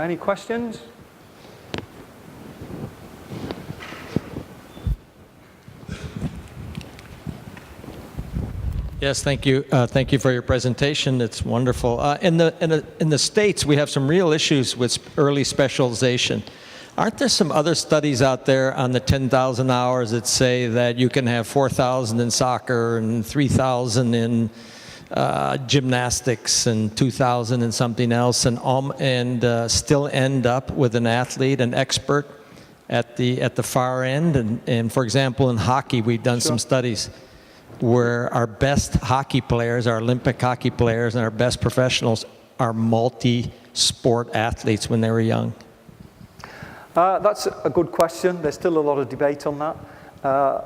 Any questions? Yes, thank you. Thank you for your presentation. It's wonderful. In the States, we have some real issues with early specialization. Aren't there some other studies out there on the 10,000 hours that say that you can have 4,000 in soccer and 3,000 in gymnastics and 2,000 in something else, and still end up with an athlete, an expert at the far end? And for example, in hockey, we've done some studies where our best hockey players, our Olympic hockey players, and our best professionals are multi-sport athletes when they were young. That's a good question. There's still a lot of debate on that.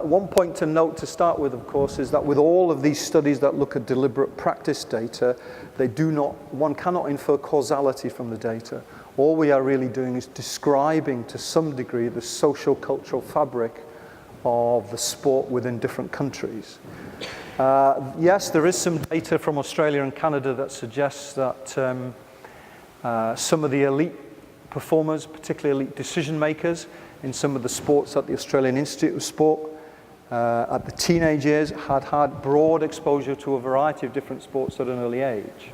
One point to note to start with, of course, is that with all of these studies that look at deliberate practice data, one cannot infer causality from the data. All we are really doing is describing to some degree the social-cultural fabric of the sport within different countries. Yes, there is some data from Australia and Canada that suggests that some of the elite performers, particularly elite decision makers in some of the sports at the Australian Institute of Sport, at the teenage years, had broad exposure to a variety of different sports at an early age.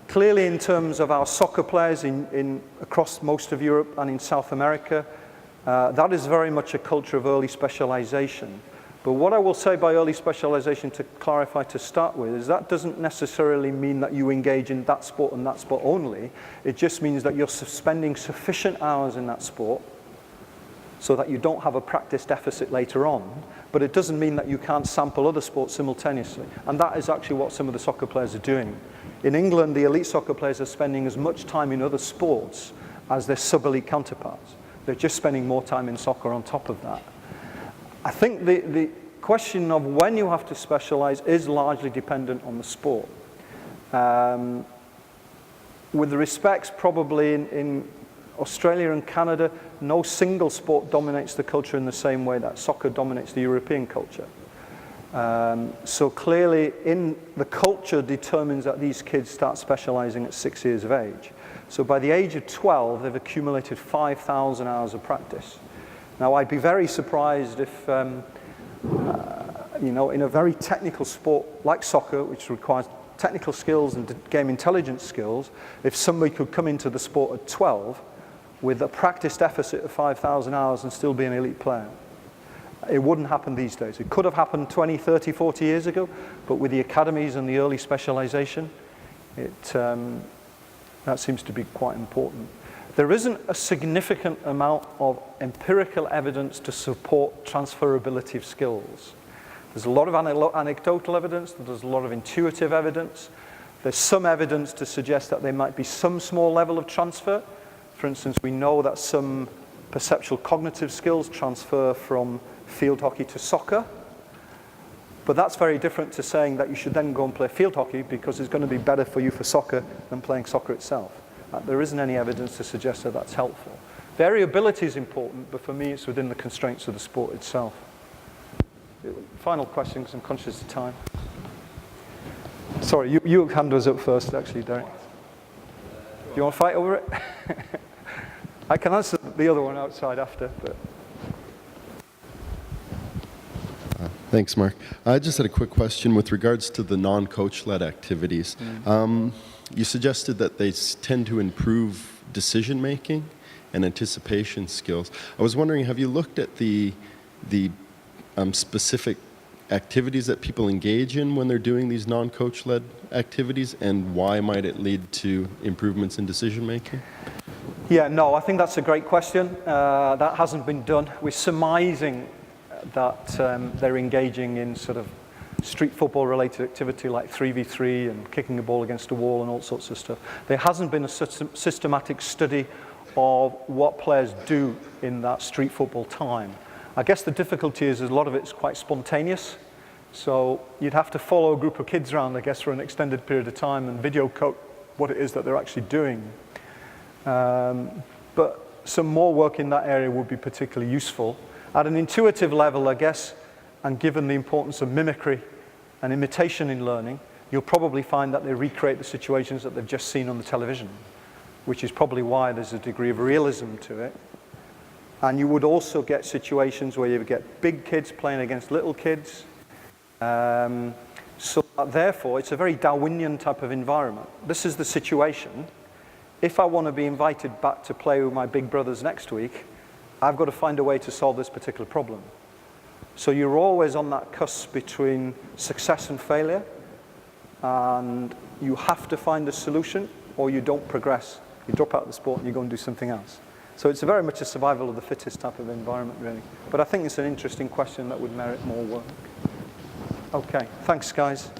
Clearly, in terms of our soccer players across most of Europe and in South America, that is very much a culture of early specialization. But what I will say by early specialization, to clarify to start with, is that doesn't necessarily mean that you engage in that sport and that sport only. It just means that you're spending sufficient hours in that sport so that you don't have a practice deficit later on. But it doesn't mean that you can't sample other sports simultaneously. And that is actually what some of the soccer players are doing. In England, the elite soccer players are spending as much time in other sports as their sub-elite counterparts. They're just spending more time in soccer on top of that. I think the question of when you have to specialize is largely dependent on the sport. With the respects, probably in Australia and Canada, no single sport dominates the culture in the same way that soccer dominates the European culture. So clearly, the culture determines that these kids start specializing at 6 years of age. So by the age of 12, they've accumulated 5,000 hours of practice. Now, I'd be very surprised if, in a very technical sport like soccer, which requires technical skills and game intelligence skills, if somebody could come into the sport at 12 with a practice deficit of 5,000 hours and still be an elite player. It wouldn't happen these days. It could have happened 20, 30, 40 years ago, but with the academies and the early specialization, that seems to be quite important. There isn't a significant amount of empirical evidence to support transferability of skills. There's a lot of anecdotal evidence, there's a lot of intuitive evidence. There's some evidence to suggest that there might be some small level of transfer. For instance, we know that some perceptual cognitive skills transfer from field hockey to soccer. But that's very different to saying that you should then go and play field hockey because it's going to be better for you for soccer than playing soccer itself. There isn't any evidence to suggest that that's helpful. Variability is important, but for me it's within the constraints of the sport itself. Final question, because I'm conscious of time. Sorry, your hand was up first, actually, Derek. Do you want to fight over it? I can answer the other one outside after. But. Thanks, Mark. I just had a quick question with regards to the non-coach-led activities. You suggested that they tend to improve decision-making and anticipation skills. I was wondering, have you looked at the specific activities that people engage in when they're doing these non-coach-led activities, and why might it lead to improvements in decision-making? Yeah, no, I think that's a great question. That hasn't been done. We're surmising that they're engaging in sort of street football related activity like 3v3 and kicking a ball against a wall and all sorts of stuff. There hasn't been a systematic study of what players do in that street football time. I guess the difficulty is a lot of it's quite spontaneous. So you'd have to follow a group of kids around, I guess, for an extended period of time and video coat what it is that they're actually doing. But some more work in that area would be particularly useful. At an intuitive level, I guess, and given the importance of mimicry and imitation in learning, you'll probably find that they recreate the situations that they've just seen on the television, which is probably why there's a degree of realism to it. And you would also get situations where you get big kids playing against little kids. So therefore, it's a very Darwinian type of environment. This is the situation. If I want to be invited back to play with my big brothers next week, I've got to find a way to solve this particular problem. So you're always on that cusp between success and failure, and you have to find a solution or you don't progress. You drop out of the sport and you go and do something else. So it's very much a survival of the fittest type of environment, really. But I think it's an interesting question that would merit more work. Okay, thanks, guys.